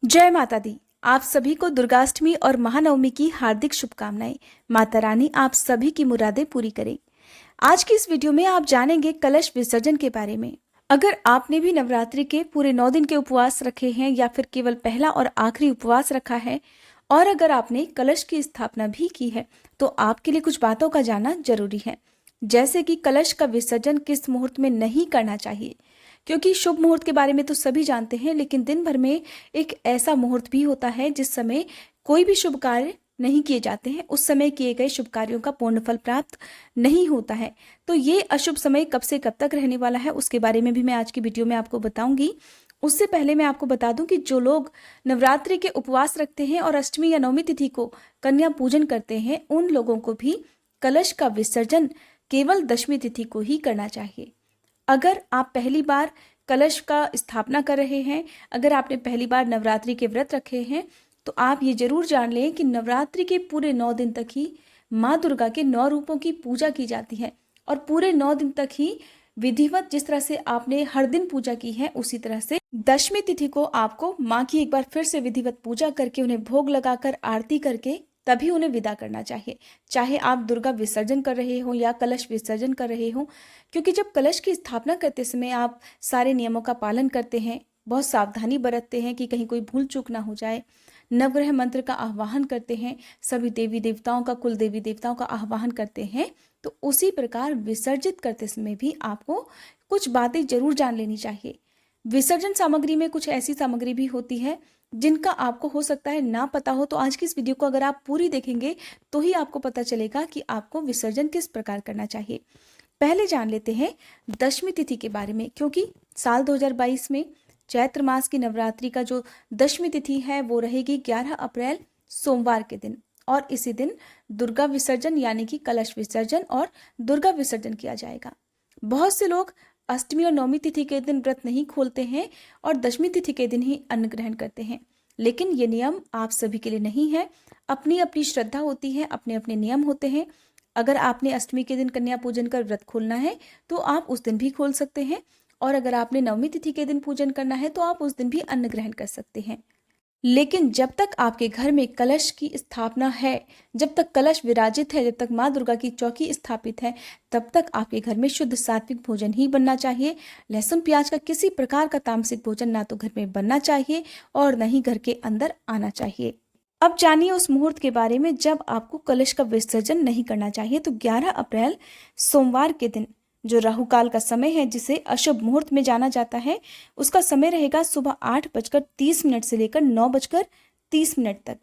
जय माता दी। आप सभी को दुर्गाष्टमी और महानवमी की हार्दिक शुभकामनाएं। माता रानी आप सभी की मुरादें पूरी करें। आज की इस वीडियो में आप जानेंगे कलश विसर्जन के बारे में। अगर आपने भी नवरात्रि के पूरे 9 दिन के उपवास रखे हैं या फिर केवल पहला और आखिरी उपवास रखा है और अगर आपने कलश की स्थापना भी की है तो आपके लिए कुछ बातों का जानना जरूरी है। जैसे कि कलश का विसर्जन किस मुहूर्त में नहीं करना चाहिए, क्योंकि शुभ मुहूर्त के बारे में तो सभी जानते हैं, लेकिन दिन भर में एक ऐसा मुहूर्त भी होता है जिस समय कोई भी शुभ कार्य नहीं किए जाते हैं। उस समय किए गए शुभ कार्यों का पूर्ण फल प्राप्त नहीं होता है। तो ये अशुभ समय कब से कब तक रहने वाला है उसके बारे में भी मैं आज की वीडियो में आपको बताऊंगी। उससे पहले मैं आपको बता दूं कि जो लोग नवरात्रि के उपवास रखते हैं और अष्टमी या नवमी तिथि को कन्या पूजन करते हैं, उन लोगों को भी कलश का विसर्जन केवल दशमी तिथि को ही करना चाहिए। अगर आप पहली बार कलश का स्थापना कर रहे हैं, अगर आपने पहली बार नवरात्रि के व्रत रखे हैं, तो आप ये जरूर जान लें कि नवरात्रि के पूरे 9 दिन तक ही माँ दुर्गा के 9 रूपों की पूजा की जाती है और पूरे 9 दिन तक ही विधिवत जिस तरह से आपने हर दिन पूजा की है उसी तरह से दशमी तिथि को आपको माँ की एक बार फिर से विधिवत पूजा करके उन्हें भोग लगाकर आरती करके तभी उन्हें विदा करना चाहिए। चाहे आप दुर्गा विसर्जन कर रहे हो या कलश विसर्जन कर रहे हो, क्योंकि जब कलश की स्थापना करते समय आप सारे नियमों का पालन करते हैं, बहुत सावधानी बरतते हैं कि कहीं कोई भूल चूक ना हो जाए, नवग्रह मंत्र का आह्वान करते हैं, सभी देवी देवताओं का, कुल देवी देवताओं का आह्वान करते हैं, तो उसी प्रकार विसर्जित करते समय भी आपको कुछ बातें जरूर जान लेनी चाहिए। विसर्जन सामग्री में कुछ ऐसी सामग्री भी होती है जिनका आपको हो सकता है ना पता हो, तो आज की इस वीडियो को अगर आप पूरी देखेंगे तो ही आपको पता चलेगा कि आपको विसर्जन किस प्रकार करना चाहिए। पहले जान लेते हैं दशमी तिथि के बारे में, क्योंकि साल 2022 में चैत्र मास की नवरात्रि का जो दशमी तिथि है वो रहेगी 11 अप्रैल सोमवार के दिन, और इसी दिन दुर्गा विसर्जन यानी कि कलश विसर्जन और दुर्गा विसर्जन किया जाएगा। बहुत से लोग अष्टमी और नवमी तिथि के दिन व्रत नहीं खोलते हैं और दशमी तिथि के दिन ही अन्न ग्रहण करते हैं, लेकिन ये नियम आप सभी के लिए नहीं है। अपनी अपनी श्रद्धा होती है, अपने अपने नियम होते हैं। अगर आपने अष्टमी के दिन कन्या पूजन कर व्रत खोलना है तो आप उस दिन भी खोल सकते हैं, और अगर आपने नवमी तिथि के दिन पूजन करना है तो आप उस दिन भी अन्न ग्रहण कर सकते हैं। लेकिन जब तक आपके घर में कलश की स्थापना है, जब तक कलश विराजित है, जब तक माँ दुर्गा की चौकी स्थापित है, तब तक आपके घर में शुद्ध सात्विक भोजन ही बनना चाहिए। लहसुन प्याज का किसी प्रकार का तामसिक भोजन ना तो घर में बनना चाहिए और न ही घर के अंदर आना चाहिए। अब जानिए उस मुहूर्त के बारे में जब आपको कलश का विसर्जन नहीं करना चाहिए। तो 11 अप्रैल सोमवार के दिन जो राहु काल का समय है, जिसे अशुभ मुहूर्त में जाना जाता है, उसका समय रहेगा सुबह 8:30 से लेकर 9:30 तक।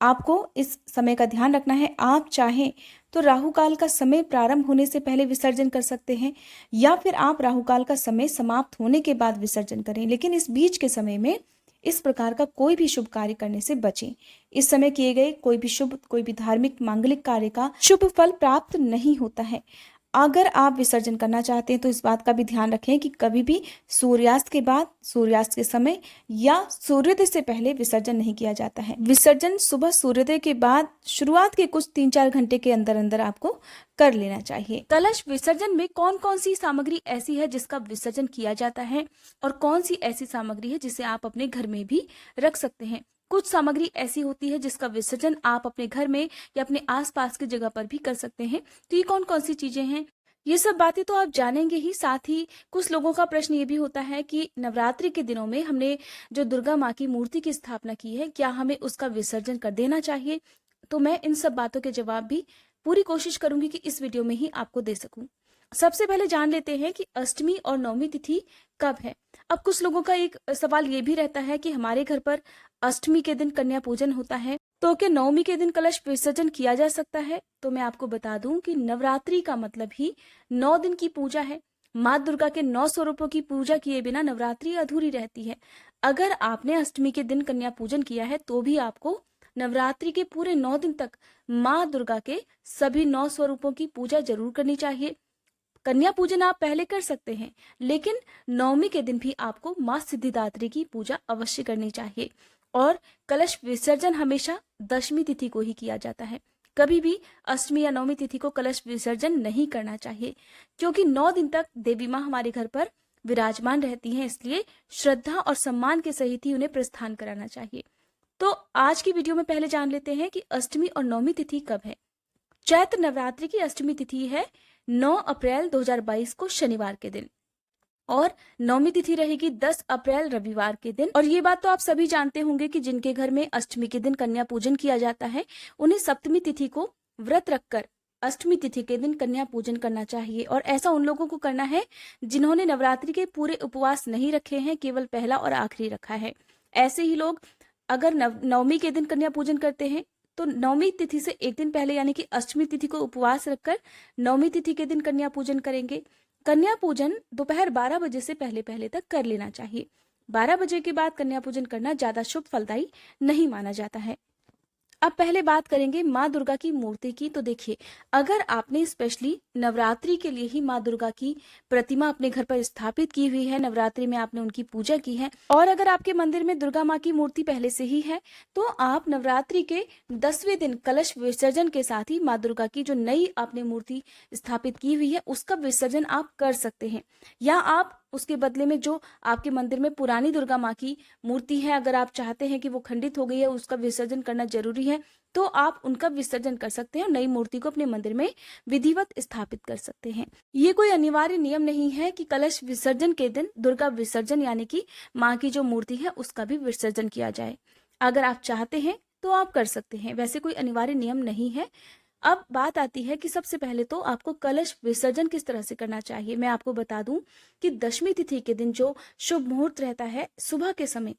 आपको इस समय का ध्यान रखना है। आप चाहें तो राहु काल का समय प्रारंभ होने से पहले विसर्जन कर सकते हैं या फिर आप राहु काल का समय समाप्त होने के बाद विसर्जन करें, लेकिन इस बीच के समय में इस प्रकार का कोई भी शुभ कार्य करने से बचें। इस समय किए गए कोई भी शुभ, कोई भी धार्मिक मांगलिक कार्य का शुभ फल प्राप्त नहीं होता है। अगर आप विसर्जन करना चाहते हैं तो इस बात का भी ध्यान रखें कि कभी भी सूर्यास्त के बाद, सूर्यास्त के समय या सूर्योदय से पहले विसर्जन नहीं किया जाता है। विसर्जन सुबह सूर्योदय के बाद शुरुआत के कुछ 3-4 घंटे के अंदर अंदर आपको कर लेना चाहिए। कलश विसर्जन में कौन कौन सी सामग्री ऐसी है जिसका विसर्जन किया जाता है और कौन सी ऐसी सामग्री है जिसे आप अपने घर में भी रख सकते हैं। कुछ सामग्री ऐसी होती है जिसका विसर्जन आप अपने घर में या अपने आसपास की जगह पर भी कर सकते हैं। तो ये कौन कौन सी चीजें हैं, ये सब बातें तो आप जानेंगे ही। साथ ही कुछ लोगों का प्रश्न ये भी होता है कि नवरात्रि के दिनों में हमने जो दुर्गा माँ की मूर्ति की स्थापना की है, क्या हमें उसका विसर्जन कर देना चाहिए। तो मैं इन सब बातों के जवाब भी पूरी कोशिश करूंगी कि इस वीडियो में ही आपको दे सकूं। सबसे पहले जान लेते हैं कि अष्टमी और नवमी तिथि कब है। अब कुछ लोगों का एक सवाल ये भी रहता है कि हमारे घर पर अष्टमी के दिन कन्या पूजन होता है, तो क्या नवमी के दिन कलश विसर्जन किया जा सकता है। तो मैं आपको बता दूं कि नवरात्रि का मतलब ही 9 दिन की पूजा है। माँ दुर्गा के 9 स्वरूपों की पूजा किए बिना नवरात्रि अधूरी रहती है। अगर आपने अष्टमी के दिन कन्या पूजन किया है तो भी आपको नवरात्रि के पूरे 9 दिन तक माँ दुर्गा के सभी 9 स्वरूपों की पूजा जरूर करनी चाहिए। कन्या पूजन आप पहले कर सकते हैं, लेकिन नवमी के दिन भी आपको माँ सिद्धिदात्री की पूजा अवश्य करनी चाहिए। और कलश विसर्जन हमेशा दशमी तिथि को ही किया जाता है। कभी भी अष्टमी या नवमी तिथि को कलश विसर्जन नहीं करना चाहिए, क्योंकि 9 दिन तक देवी माँ हमारे घर पर विराजमान रहती हैं, इसलिए श्रद्धा और सम्मान के सहित ही उन्हें प्रस्थान कराना चाहिए। तो आज की वीडियो में पहले जान लेते हैं कि अष्टमी और नवमी तिथि कब है। चैत्र नवरात्रि की अष्टमी तिथि है 9 अप्रैल 2022 को शनिवार के दिन, और नवमी तिथि रहेगी 10 अप्रैल रविवार के दिन। और ये बात तो आप सभी जानते होंगे कि जिनके घर में अष्टमी के दिन कन्या पूजन किया जाता है, उन्हें सप्तमी तिथि को व्रत रखकर अष्टमी तिथि के दिन कन्या पूजन करना चाहिए। और ऐसा उन लोगों को करना है जिन्होंने नवरात्रि के पूरे उपवास नहीं रखे हैं, केवल पहला और आखिरी रखा है। ऐसे ही लोग अगर नवमी के दिन कन्या पूजन करते हैं तो नवमी तिथि से एक दिन पहले यानी कि अष्टमी तिथि को उपवास रखकर नवमी तिथि के दिन कन्या पूजन करेंगे। कन्या पूजन दोपहर 12 बजे से पहले पहले तक कर लेना चाहिए। 12 बजे के बाद कन्या पूजन करना ज्यादा शुभ फलदायी नहीं माना जाता है। अब पहले बात करेंगे माँ दुर्गा की मूर्ति की। तो देखिए, अगर आपने स्पेशली नवरात्रि के लिए ही माँ दुर्गा की प्रतिमा अपने घर पर स्थापित की हुई है, नवरात्रि में आपने उनकी पूजा की है, और अगर आपके मंदिर में दुर्गा माँ की मूर्ति पहले से ही है, तो आप नवरात्रि के 10वें दिन कलश विसर्जन के साथ ही माँ दुर्गा की जो नई आपने मूर्ति स्थापित की हुई है उसका विसर्जन आप कर सकते हैं। या आप उसके बदले में जो आपके मंदिर में पुरानी दुर्गा माँ की मूर्ति है, अगर आप चाहते हैं कि वो खंडित हो गई है, उसका विसर्जन करना जरूरी है, तो आप उनका विसर्जन कर सकते हैं, नई मूर्ति को अपने मंदिर में विधिवत स्थापित कर सकते हैं। ये कोई अनिवार्य नियम नहीं है कि कलश विसर्जन के दिन दुर्गा विसर्जन यानी कि माँ की जो मूर्ति है उसका भी विसर्जन किया जाए। अगर आप चाहते हैं तो आप कर सकते हैं, वैसे कोई अनिवार्य नियम नहीं है। अब बात आती है कि सबसे पहले तो आपको कलश विसर्जन किस तरह से करना चाहिए। मैं आपको बता दूं कि दशमी तिथि के दिन जो शुभ मुहूर्त रहता है सुबह के समय,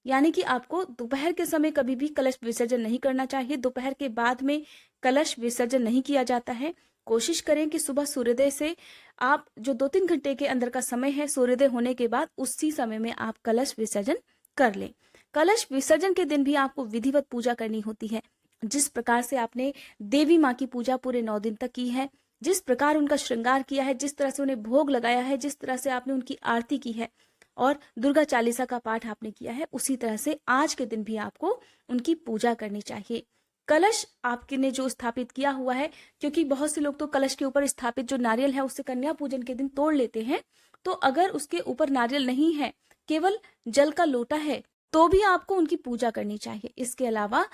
यानी कि आपको दोपहर के समय कभी भी कलश विसर्जन नहीं करना चाहिए। दोपहर के बाद में कलश विसर्जन नहीं किया जाता है। कोशिश करें कि सुबह सूर्योदय से आप जो 2-3 घंटे के अंदर का समय है, सूर्योदय होने के बाद उसी समय में आप कलश विसर्जन कर लें। कलश विसर्जन के दिन भी आपको विधिवत पूजा करनी होती है। जिस प्रकार से आपने देवी माँ की पूजा पूरे 9 दिन तक की है, जिस प्रकार उनका श्रृंगार किया है, जिस तरह से उन्हें भोग लगाया है, जिस तरह से आपने उनकी आरती की है और दुर्गा चालीसा का पाठ आपने किया है, उसी तरह से आज के दिन भी आपको उनकी पूजा करनी चाहिए। कलश आपके ने जो स्थापित किया हुआ है, क्योंकि बहुत से लोग तो कलश के ऊपर स्थापित जो नारियल है उससे कन्या पूजन के दिन तोड़ लेते हैं, तो अगर उसके ऊपर नारियल नहीं है, केवल जल का लोटा है, तो भी आपको उनकी पूजा करनी चाहिए। इसके अलावा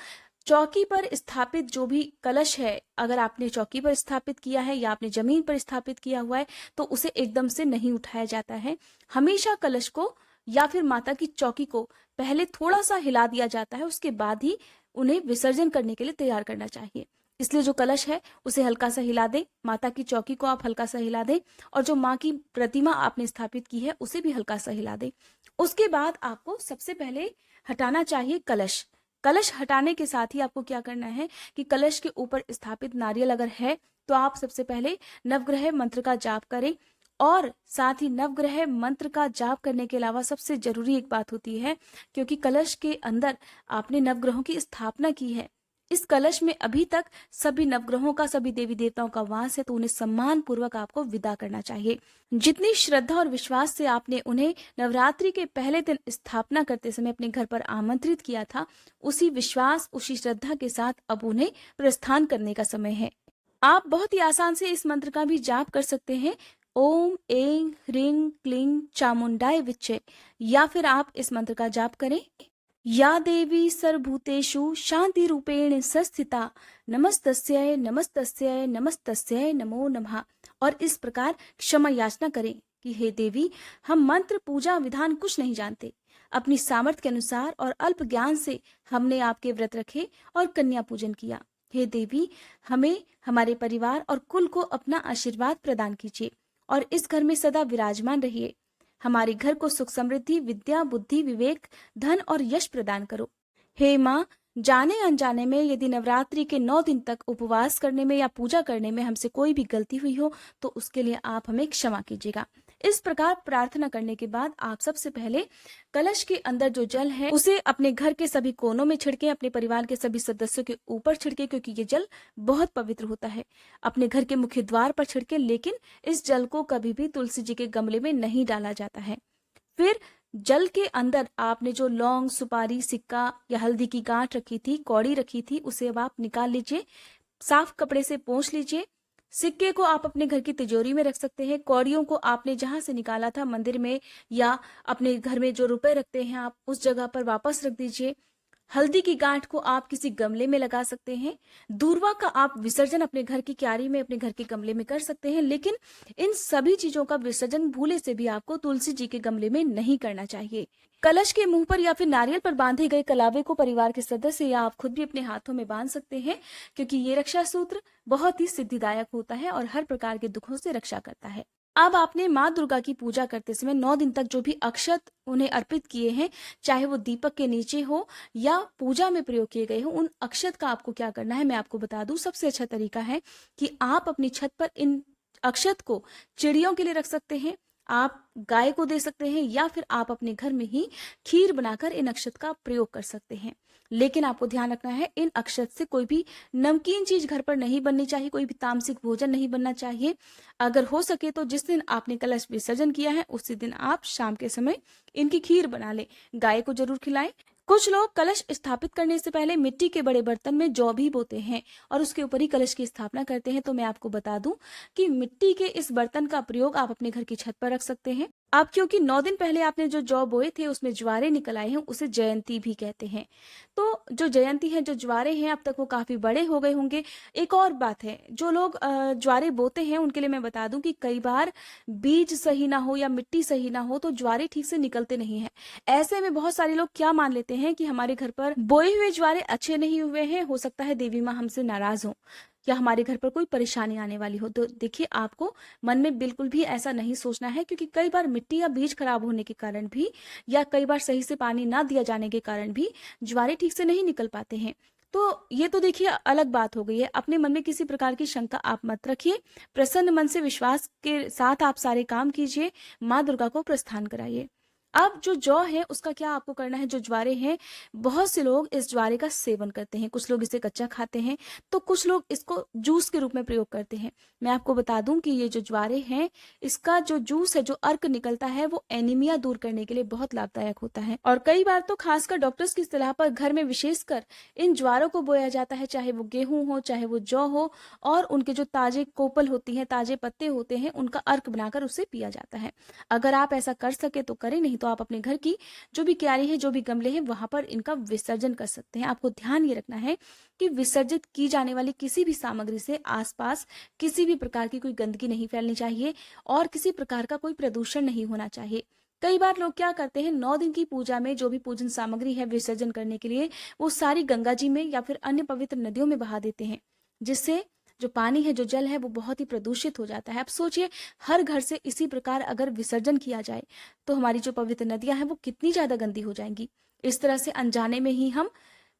चौकी पर स्थापित जो भी कलश है, अगर आपने चौकी पर स्थापित किया है या आपने जमीन पर स्थापित किया हुआ है, तो उसे एकदम से नहीं उठाया जाता है। हमेशा कलश को या फिर माता की चौकी को पहले थोड़ा सा हिला दिया जाता है, उसके बाद ही उन्हें विसर्जन करने के लिए तैयार करना चाहिए। इसलिए जो कलश है उसे हल्का सा हिला दें, माता की चौकी को आप हल्का सा हिला दें, और जो माँ की प्रतिमा आपने स्थापित की है उसे भी हल्का सा हिला दें। उसके बाद आपको सबसे पहले हटाना चाहिए कलश। कलश हटाने के साथ ही आपको क्या करना है कि कलश के ऊपर स्थापित नारियल अगर है तो आप सबसे पहले नवग्रह मंत्र का जाप करें। और साथ ही नवग्रह मंत्र का जाप करने के अलावा सबसे जरूरी एक बात होती है, क्योंकि कलश के अंदर आपने नवग्रहों की स्थापना की है, इस कलश में अभी तक सभी नवग्रहों का, सभी देवी देवताओं का वास है, तो उन्हें सम्मान पूर्वक आपको विदा करना चाहिए। जितनी श्रद्धा और विश्वास से आपने उन्हें नवरात्रि के पहले दिन स्थापना करते समय अपने घर पर आमंत्रित किया था, उसी विश्वास, उसी श्रद्धा के साथ अब उन्हें प्रस्थान करने का समय है। आप बहुत ही आसान से इस मंत्र का भी जाप कर सकते हैं, ओम ऐं ह्रीं क्लीं चामुंडाय विच्चे, या फिर आप इस मंत्र का जाप करें, या देवी सर्वभूतेषु शांति रूपेण संस्थिता नमस्तस्यै नमस्तस्यै नमस्तस्यै नमो नमः। और इस प्रकार क्षमा याचना करें कि हे देवी, हम मंत्र पूजा विधान कुछ नहीं जानते, अपनी सामर्थ्य के अनुसार और अल्प ज्ञान से हमने आपके व्रत रखे और कन्या पूजन किया। हे देवी, हमें, हमारे परिवार और कुल को अपना आशीर्वाद प्रदान कीजिए और इस घर में सदा विराजमान रहिए। हमारे घर को सुख समृद्धि, विद्या, बुद्धि, विवेक, धन और यश प्रदान करो। हे माँ, जाने अनजाने में यदि नवरात्रि के 9 दिन तक उपवास करने में या पूजा करने में हमसे कोई भी गलती हुई हो तो उसके लिए आप हमें क्षमा कीजिएगा। इस प्रकार प्रार्थना करने के बाद आप सबसे पहले कलश के अंदर जो जल है उसे अपने घर के सभी कोनों में छिड़के, अपने परिवार के सभी सदस्यों के ऊपर छिड़के, क्योंकि ये जल बहुत पवित्र होता है। अपने घर के मुख्य द्वार पर छिड़के, लेकिन इस जल को कभी भी तुलसी जी के गमले में नहीं डाला जाता है। फिर जल के अंदर आपने जो लौंग, सुपारी, सिक्का या हल्दी की गांठ रखी थी, कौड़ी रखी थी, उसे अब आप निकाल लीजिए, साफ कपड़े से पोंछ लीजिए, सिक्के को आप अपने घर की तिजोरी में रख सकते हैं। कौड़ियों को आपने जहाँ से निकाला था मंदिर में या अपने घर में जो रुपए रखते हैं आप उस जगह पर वापस रख दीजिए। हल्दी की गांठ को आप किसी गमले में लगा सकते हैं। दूर्वा का आप विसर्जन अपने घर की क्यारी में, अपने घर के गमले में कर सकते हैं। लेकिन इन सभी चीजों का विसर्जन भूले से भी आपको तुलसी जी के गमले में नहीं करना चाहिए। कलश के मुंह पर या फिर नारियल पर बांधे गए कलावे को परिवार के सदस्य या आप खुद भी अपने हाथों में बांध सकते हैं, क्योंकि ये रक्षा सूत्र बहुत ही सिद्धिदायक होता है और हर प्रकार के दुखों से रक्षा करता है। अब आपने माँ दुर्गा की पूजा करते समय 9 दिन तक जो भी अक्षत उन्हें अर्पित किए हैं, चाहे वो दीपक के नीचे हो या पूजा में प्रयोग किए गए हो, उन अक्षत का आपको क्या करना है मैं आपको बता दूं। सबसे अच्छा तरीका है कि आप अपनी छत पर इन अक्षत को चिड़ियों के लिए रख सकते हैं, आप गाय को दे सकते हैं या फिर आप अपने घर में ही खीर बनाकर इन अक्षत का प्रयोग कर सकते हैं। लेकिन आपको ध्यान रखना है, इन अक्षत से कोई भी नमकीन चीज घर पर नहीं बननी चाहिए, कोई भी तामसिक भोजन नहीं बनना चाहिए। अगर हो सके तो जिस दिन आपने कलश विसर्जन किया है उसी दिन आप शाम के समय इनकी खीर बना लें, गाय को जरूर खिलाएं। कुछ लोग कलश स्थापित करने से पहले मिट्टी के बड़े बर्तन में जौ भी बोते हैं और उसके ऊपर ही कलश की स्थापना करते हैं। तो मैं आपको बता दूं कि मिट्टी के इस बर्तन का प्रयोग आप अपने घर की छत पर रख सकते हैं। आप क्योंकि 9 दिन पहले आपने जो जौ बोए थे उसमें ज्वारे निकल आए हैं, उसे जयंती भी कहते हैं। तो जो जयंती है, जो ज्वारे हैं, अब तक वो काफी बड़े हो गए होंगे। एक और बात है, जो लोग ज्वारे बोते हैं उनके लिए मैं बता दूं कि कई बार बीज सही ना हो या मिट्टी सही ना हो तो ज्वारे ठीक से निकलते नहीं है। ऐसे में बहुत सारे लोग क्या मान लेते हैं कि हमारे घर पर बोए हुए ज्वारे अच्छे नहीं हुए हैं, हो सकता है देवी माँ हमसे नाराज हो या हमारे घर पर कोई परेशानी आने वाली हो। तो देखिए, आपको मन में बिल्कुल भी ऐसा नहीं सोचना है, क्योंकि कई बार मिट्टी या बीज खराब होने के कारण भी या कई बार सही से पानी ना दिया जाने के कारण भी ज्वारे ठीक से नहीं निकल पाते हैं। तो ये तो देखिए अलग बात हो गई है। अपने मन में किसी प्रकार की शंका आप मत रखिए, प्रसन्न मन से विश्वास के साथ आप सारे काम कीजिए, माँ दुर्गा को प्रस्थान कराइए। अब जो जौ है उसका क्या आपको करना है, जो ज्वारे हैं, बहुत से लोग इस ज्वारे का सेवन करते हैं, कुछ लोग इसे कच्चा खाते हैं, तो कुछ लोग इसको जूस के रूप में प्रयोग करते हैं। मैं आपको बता दूं कि ये जो ज्वारे हैं, इसका जो जूस है, जो अर्क निकलता है, वो एनीमिया दूर करने के लिए बहुत लाभदायक होता है। और कई बार तो खासकर डॉक्टर्स की सलाह पर घर में विशेषकर इन ज्वारों को बोया जाता है, चाहे वो गेहूं हो चाहे वो जौ हो, और उनके जो ताजे कोपल होती हैं, ताजे पत्ते होते हैं, उनका अर्क बनाकर उसे पिया जाता है। अगर आप ऐसा कर सके तो करें, नहीं तो आप अपने घर की जो भी क्यारी है, जो भी गमले हैं, वहां पर इनका विसर्जन कर सकते हैं। आपको ध्यान ये रखना है कि विसर्जित की जाने वाली किसी भी सामग्री से आसपास किसी भी प्रकार की कोई गंदगी नहीं फैलनी चाहिए और किसी प्रकार का कोई प्रदूषण नहीं होना चाहिए। कई बार लोग क्या करते हैं, 9 दिन की पूजा में जो भी पूजन सामग्री है विसर्जन करने के लिए, वो सारी गंगा जी में या फिर अन्य पवित्र नदियों में बहा देते हैं, जिससे जो पानी है, जो जल है, वो बहुत ही प्रदूषित हो जाता है। अब सोचिए, हर घर से इसी प्रकार अगर विसर्जन किया जाए तो हमारी जो पवित्र नदियां हैं वो कितनी ज्यादा गंदी हो जाएंगी। इस तरह से अनजाने में ही हम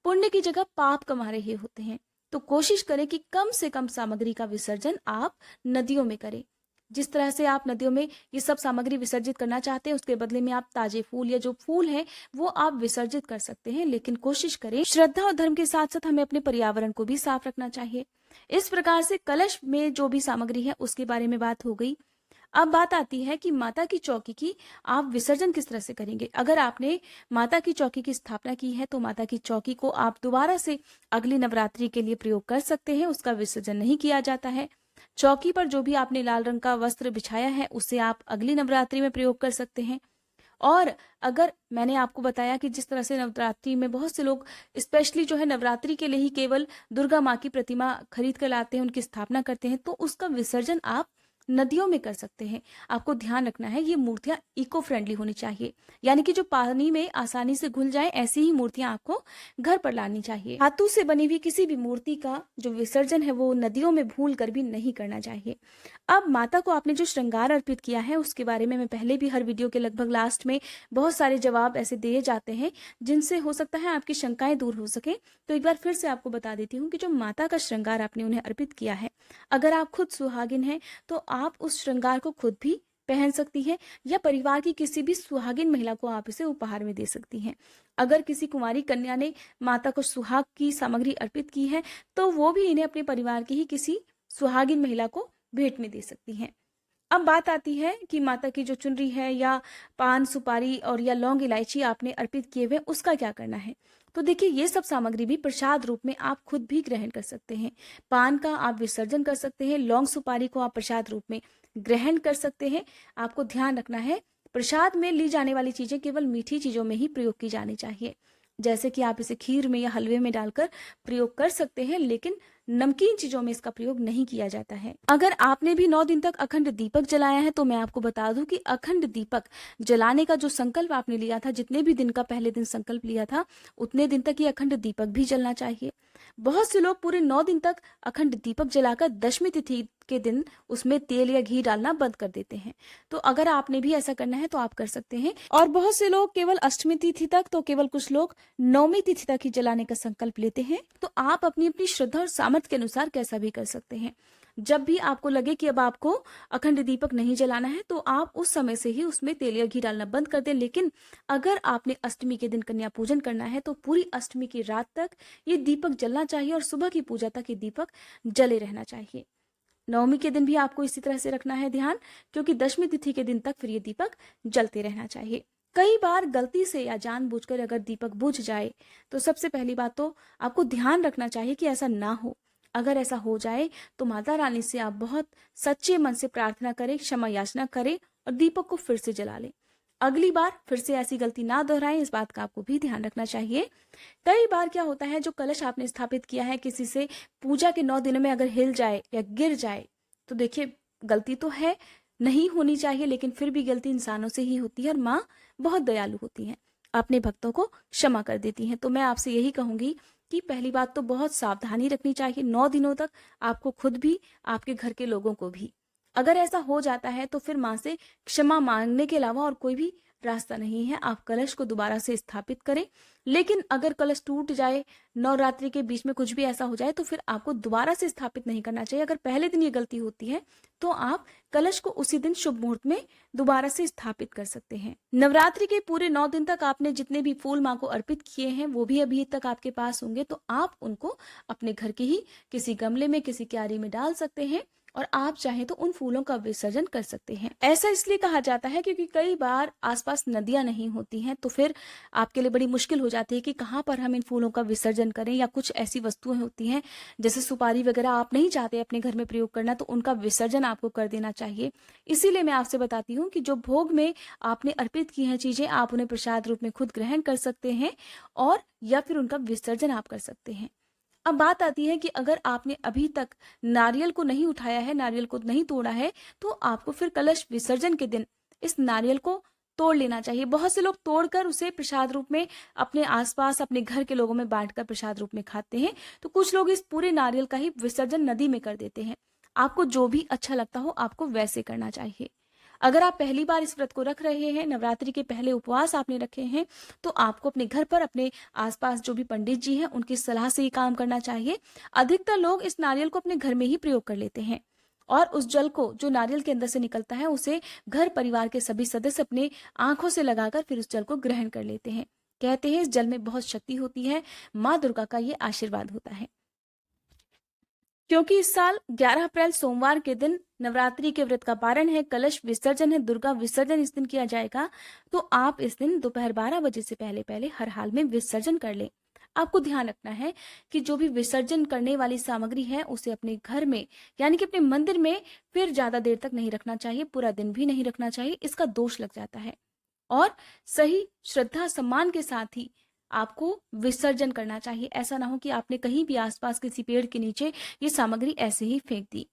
पुण्य की जगह पाप कमा रहे होते हैं। तो कोशिश करें कि कम से कम सामग्री का विसर्जन आप नदियों में करें। जिस तरह से आप नदियों में ये सब सामग्री विसर्जित करना चाहते हैं, उसके बदले में आप ताजे फूल या जो फूल है वो आप विसर्जित कर सकते हैं। लेकिन कोशिश करें, श्रद्धा और धर्म के साथ साथ हमें अपने पर्यावरण को भी साफ रखना चाहिए। इस प्रकार से कलश में जो भी सामग्री है उसके बारे में बात हो गई। अब बात आती है कि माता की चौकी की आप विसर्जन किस तरह से करेंगे। अगर आपने माता की चौकी की स्थापना की है तो माता की चौकी को आप दोबारा से अगली नवरात्रि के लिए प्रयोग कर सकते हैं, उसका विसर्जन नहीं किया जाता है। चौकी पर जो भी आपने लाल रंग का वस्त्र बिछाया है उसे आप अगली नवरात्रि में प्रयोग कर सकते हैं। और अगर मैंने आपको बताया कि जिस तरह से नवरात्रि में बहुत से लोग स्पेशली जो है नवरात्रि के लिए ही केवल दुर्गा माँ की प्रतिमा खरीद कर लाते हैं, उनकी स्थापना करते हैं, तो उसका विसर्जन आप नदियों में कर सकते हैं। आपको ध्यान रखना है, ये मूर्तियां इको फ्रेंडली होनी चाहिए, यानी कि जो पानी में आसानी से घुल जाए ऐसी ही मूर्तियां आपको घर पर लानी चाहिए। धातु से बनी हुई किसी भी मूर्ति का जो विसर्जन है वो नदियों में भूल कर भी नहीं करना चाहिए। अब माता को आपने जो श्रृंगार अर्पित किया है उसके बारे में मैं पहले भी हर वीडियो के लगभग लास्ट में बहुत सारे जवाब ऐसे दिए जाते हैं जिनसे हो सकता है आपकी शंकाएं दूर हो सके। तो एक बार फिर से आपको बता देती हूँ कि जो माता का श्रृंगार आपने उन्हें अर्पित किया है, अगर आप खुद सुहागिन हैं तो आप उस श्रृंगार को खुद भी पहन सकती हैं या परिवार की किसी भी सुहागिन महिला को आप इसे उपहार में दे सकती हैं। अगर किसी कुंवारी कन्या ने माता को सुहाग की सामग्री अर्पित की है तो वो भी इन्हें अपने परिवार की ही किसी सुहागिन महिला को भेंट में दे सकती हैं। अब बात आती है कि माता की जो चुनरी है या पान सुपारी और या लौंग इलायची आपने अर्पित किए हुए उसका क्या करना है। तो देखिए ये सब सामग्री भी प्रसाद रूप में आप खुद भी ग्रहण कर सकते हैं। पान का आप विसर्जन कर सकते हैं, लौंग सुपारी को आप प्रसाद रूप में ग्रहण कर सकते हैं। आपको ध्यान रखना है, प्रसाद में ली जाने वाली चीजें केवल मीठी चीजों में ही प्रयोग की जानी चाहिए। जैसे कि आप इसे खीर में या हलवे में डालकर प्रयोग कर सकते हैं, लेकिन नमकीन चीजों में इसका प्रयोग नहीं किया जाता है। अगर आपने भी 9 दिन तक अखंड दीपक जलाया है तो मैं आपको बता दूं कि अखंड दीपक जलाने का जो संकल्प आपने लिया था, जितने भी दिन का पहले दिन संकल्प लिया था, उतने दिन तक ये अखंड दीपक भी जलना चाहिए। बहुत से लोग पूरे 9 दिन तक अखंड दीपक जलाकर दशमी तिथि के दिन उसमें तेल या घी डालना बंद कर देते हैं। तो अगर आपने भी ऐसा करना है तो आप कर सकते हैं। और बहुत से लोग केवल अष्टमी तिथि तक, तो केवल कुछ लोग नौमी तिथि तक ही जलाने का संकल्प लेते हैं। तो आप अपनी अपनी श्रद्धा और सामर्थ्य के अनुसार कैसा भी कर सकते हैं। जब भी आपको लगे कि अब आपको अखंड दीपक नहीं जलाना है तो आप उस समय से ही उसमें तेल या घी डालना बंद कर दें। लेकिन अगर आपने अष्टमी के दिन कन्या पूजन करना है तो पूरी अष्टमी की रात तक ये दीपक जलना चाहिए और सुबह की पूजा तक ये दीपक जले रहना चाहिए। नवमी के दिन भी आपको इसी तरह से रखना है ध्यान, क्योंकि दशमी तिथि के दिन तक फिर ये दीपक जलते रहना चाहिए। कई बार गलती से या जानबूझकर अगर दीपक बुझ जाए तो सबसे पहली बात तो आपको ध्यान रखना चाहिए कि ऐसा ना हो। अगर ऐसा हो जाए तो माता रानी से आप बहुत सच्चे मन से प्रार्थना करें, क्षमा याचना करें और दीपक को फिर से जला लें। अगली बार फिर से ऐसी गलती ना दोहराएं, इस बात का आपको भी ध्यान रखना चाहिए। कई बार क्या होता है, जो कलश आपने स्थापित किया है किसी से पूजा के 9 दिनों में अगर हिल जाए या गिर जाए तो देखिए गलती तो है, नहीं होनी चाहिए, लेकिन फिर भी गलती इंसानों से ही होती है और माँ बहुत दयालु होती हैं, अपने भक्तों को क्षमा कर देती हैं। तो मैं आपसे यही कहूंगी कि पहली बात तो बहुत सावधानी रखनी चाहिए 9 दिनों तक, आपको खुद भी, आपके घर के लोगों को भी। अगर ऐसा हो जाता है तो फिर माँ से क्षमा मांगने के अलावा और कोई भी रास्ता नहीं है। आप कलश को दोबारा से स्थापित करें। लेकिन अगर कलश टूट जाए, नवरात्रि के बीच में कुछ भी ऐसा हो जाए तो फिर आपको दोबारा से स्थापित नहीं करना चाहिए। अगर पहले दिन ये गलती होती है तो आप कलश को उसी दिन शुभ मुहूर्त में दोबारा से स्थापित कर सकते हैं। नवरात्रि के पूरे 9 दिन तक आपने जितने भी फूल माँ को अर्पित किए हैं वो भी अभी तक आपके पास होंगे, तो आप उनको अपने घर के ही किसी गमले में, किसी क्यारी में डाल सकते हैं और आप चाहें तो उन फूलों का विसर्जन कर सकते हैं। ऐसा इसलिए कहा जाता है क्योंकि कई बार आसपास नदियां नहीं होती हैं, तो फिर आपके लिए बड़ी मुश्किल हो जाती है कि कहाँ पर हम इन फूलों का विसर्जन करें। या कुछ ऐसी वस्तुएं होती हैं जैसे सुपारी वगैरह आप नहीं चाहते अपने घर में प्रयोग करना, तो उनका विसर्जन आपको कर देना चाहिए। इसीलिए मैं आपसे बताती हूँ कि जो भोग में आपने अर्पित की हैं चीजें, आप उन्हें प्रसाद रूप में खुद ग्रहण कर सकते हैं और या फिर उनका विसर्जन आप कर सकते हैं। अब बात आती है कि अगर आपने अभी तक नारियल को नहीं उठाया है, नारियल को नहीं तोड़ा है, तो आपको फिर कलश विसर्जन के दिन इस नारियल को तोड़ लेना चाहिए। बहुत से लोग तोड़कर उसे प्रसाद रूप में अपने आसपास, अपने घर के लोगों में बांटकर प्रसाद रूप में खाते हैं, तो कुछ लोग इस पूरे नारियल का ही विसर्जन नदी में कर देते हैं। आपको जो भी अच्छा लगता हो आपको वैसे करना चाहिए। अगर आप पहली बार इस व्रत को रख रहे हैं, नवरात्रि के पहले उपवास आपने रखे हैं, तो आपको अपने घर पर अपने आसपास जो भी पंडित जी हैं उनकी सलाह से ही काम करना चाहिए। अधिकतर लोग इस नारियल को अपने घर में ही प्रयोग कर लेते हैं और उस जल को जो नारियल के अंदर से निकलता है उसे घर परिवार के सभी सदस्य अपने आंखों से लगाकर फिर उस जल को ग्रहण कर लेते हैं। कहते हैं इस जल में बहुत शक्ति होती है, माँ दुर्गा का ये आशीर्वाद होता है। क्योंकि इस साल 11 अप्रैल सोमवार के दिन नवरात्रि के व्रत का पारण है, कलश विसर्जन है, दुर्गा विसर्जन इस दिन किया जाएगा, तो आप इस दिन दोपहर 12 बजे से पहले पहले हर हाल में विसर्जन कर लें। आपको ध्यान रखना है कि जो भी विसर्जन करने वाली सामग्री है उसे अपने घर में यानी कि अपने मंदिर में फिर ज्यादा देर तक नहीं रखना चाहिए, पूरा दिन भी नहीं रखना चाहिए, इसका दोष लग जाता है। और सही श्रद्धा सम्मान के साथ ही आपको विसर्जन करना चाहिए। ऐसा ना हो कि आपने कहीं भी आसपास किसी पेड़ के नीचे ये सामग्री ऐसे ही फेंक दी।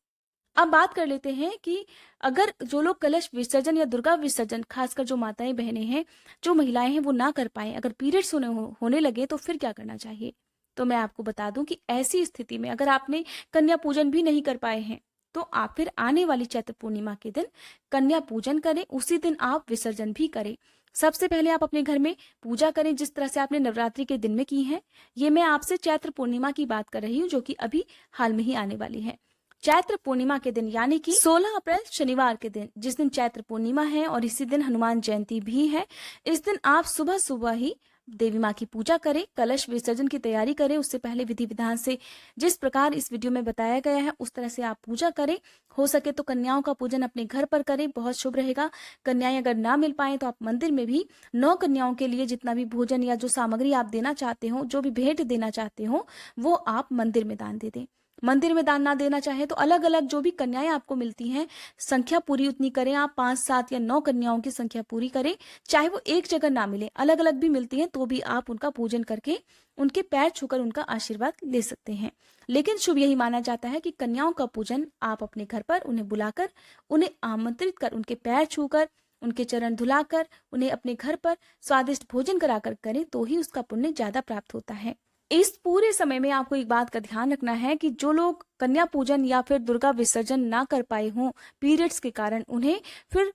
अब बात कर लेते हैं कि अगर जो लोग कलश विसर्जन या दुर्गा विसर्जन, खासकर जो माताएं बहनें हैं, जो महिलाएं हैं, वो ना कर पाए, अगर पीरियड्स होने लगे तो फिर क्या करना चाहिए। तो मैं आपको बता दूं कि ऐसी स्थिति में अगर आपने कन्या पूजन भी नहीं कर पाए हैं तो आप फिर आने वाली चैत्र पूर्णिमा के दिन कन्या पूजन करें, उसी दिन आप विसर्जन भी करें। सबसे पहले आप अपने घर में पूजा करें जिस तरह से आपने नवरात्रि के दिन में की है। ये मैं आपसे चैत्र पूर्णिमा की बात कर रही हूँ जो कि अभी हाल में ही आने वाली है। चैत्र पूर्णिमा के दिन यानी कि 16 अप्रैल शनिवार के दिन, जिस दिन चैत्र पूर्णिमा है और इसी दिन हनुमान जयंती भी है, इस दिन आप सुबह सुबह ही देवी माँ की पूजा करें, कलश विसर्जन की तैयारी करें। उससे पहले विधि विधान से जिस प्रकार इस वीडियो में बताया गया है उस तरह से आप पूजा करें। हो सके तो कन्याओं का पूजन अपने घर पर करें, बहुत शुभ रहेगा। कन्याएं अगर ना मिल पाए तो आप मंदिर में भी 9 कन्याओं के लिए जितना भी भोजन या जो सामग्री आप देना चाहते हो, जो भी भेंट देना चाहते हो, वो आप मंदिर में दान दे दें। मंदिर में दान ना देना चाहे तो अलग अलग जो भी कन्याएं आपको मिलती हैं, संख्या पूरी उतनी करें। आप 5, 7 या 9 कन्याओं की संख्या पूरी करें, चाहे वो एक जगह ना मिले, अलग अलग भी मिलती हैं तो भी आप उनका पूजन करके उनके पैर छूकर उनका आशीर्वाद ले सकते हैं। लेकिन शुभ यही माना जाता है कि कन्याओं का पूजन आप अपने घर पर उन्हें बुलाकर, उन्हें आमंत्रित कर, उनके पैर छूकर, उनके चरण धुलाकर, उन्हें अपने घर पर स्वादिष्ट भोजन कराकर करें तो ही उसका पुण्य ज्यादा प्राप्त होता है। इस पूरे समय में आपको एक बात का ध्यान रखना है कि जो लोग कन्या पूजन या फिर दुर्गा विसर्जन ना कर पाए हों पीरियड्स के कारण, उन्हें फिर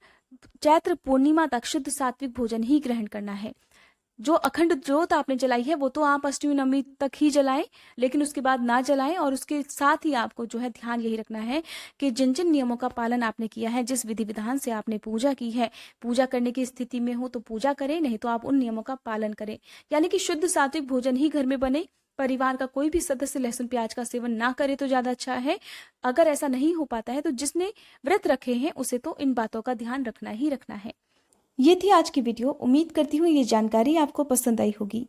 चैत्र पूर्णिमा तक शुद्ध सात्विक भोजन ही ग्रहण करना है। जो अखंड ज्योत आपने जलाई है वो तो आप अष्टमी नवमी तक ही जलाएं, लेकिन उसके बाद ना जलाएं। और उसके साथ ही आपको जो है ध्यान यही रखना है कि जिन जिन नियमों का पालन आपने किया है, जिस विधि विधान से आपने पूजा की है, पूजा करने की स्थिति में हो तो पूजा करें, नहीं तो आप उन नियमों का पालन करें। यानी कि शुद्ध सात्विक भोजन ही घर में बने। परिवार का कोई भी सदस्य लहसुन प्याज का सेवन ना करे तो ज्यादा अच्छा है। अगर ऐसा नहीं हो पाता है तो जिसने व्रत रखे हैं उसे तो इन बातों का ध्यान रखना ही रखना है। ये थी आज की वीडियो। उम्मीद करती हूँ ये जानकारी आपको पसंद आई होगी।